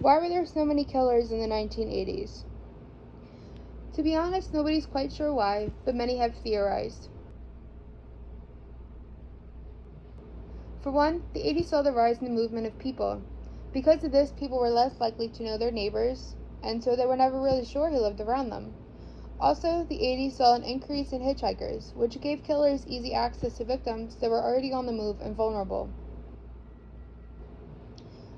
Why were there so many killers in the 1980s? To be honest, nobody's quite sure why, but many have theorized. For one, the 80s saw the rise in the movement of people. Because of this, people were less likely to know their neighbors, and so they were never really sure who lived around them. Also, the 80s saw an increase in hitchhikers, which gave killers easy access to victims that were already on the move and vulnerable.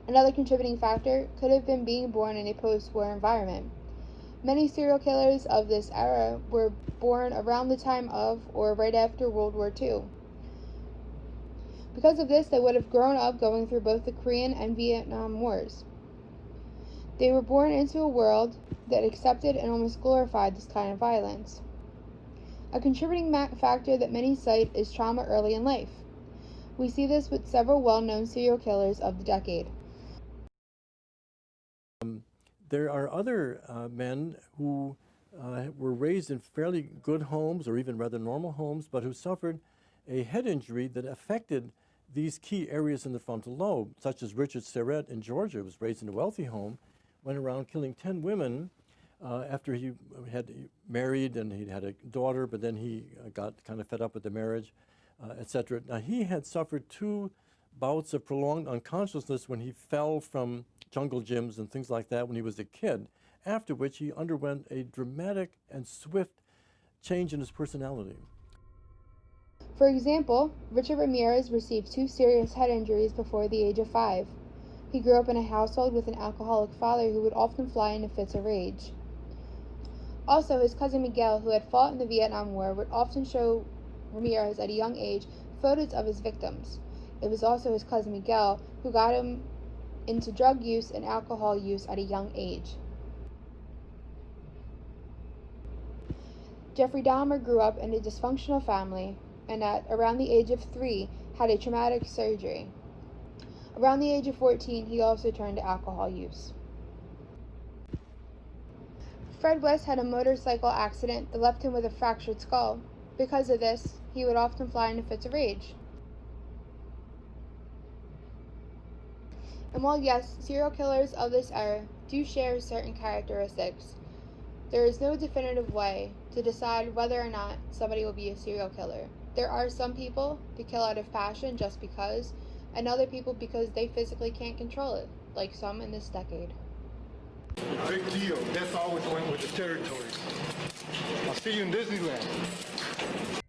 Another contributing factor could have been being born in a post-war environment. Many serial killers of this era were born around the time of or right after World War II. Because of this, they would have grown up going through both the Korean and Vietnam Wars. They were born into a world that accepted and almost glorified this kind of violence. A contributing factor that many cite is trauma early in life. We see this with several well-known serial killers of the decade. There are other men who were raised in fairly good homes or even rather normal homes, but who suffered a head injury that affected these key areas in the frontal lobe, such as Richard Serrett in Georgia, who was raised in a wealthy home, went around killing 10 women after he had married and he had a daughter, but then he got kind of fed up with the marriage, etc. Now, he had suffered 2 bouts of prolonged unconsciousness when he fell from jungle gyms and things like that when he was a kid, after which he underwent a dramatic and swift change in his personality. For example, Richard Ramirez received 2 serious head injuries before the age of 5. He grew up in a household with an alcoholic father who would often fly into fits of rage. Also, his cousin Miguel, who had fought in the Vietnam War, would often show Ramirez at a young age photos of his victims. It was also his cousin Miguel who got him into drug use and alcohol use at a young age. Jeffrey Dahmer grew up in a dysfunctional family and at around the age of 3 had a traumatic surgery. Around the age of 14, he also turned to alcohol use. Fred West had a motorcycle accident that left him with a fractured skull. Because of this, he would often fly into fits of rage. And while yes, serial killers of this era do share certain characteristics, there is no definitive way to decide whether or not somebody will be a serial killer. There are some people who kill out of passion just because, and other people because they physically can't control it, like some in this decade. Big deal. That's always went with the territories. I'll see you in Disneyland.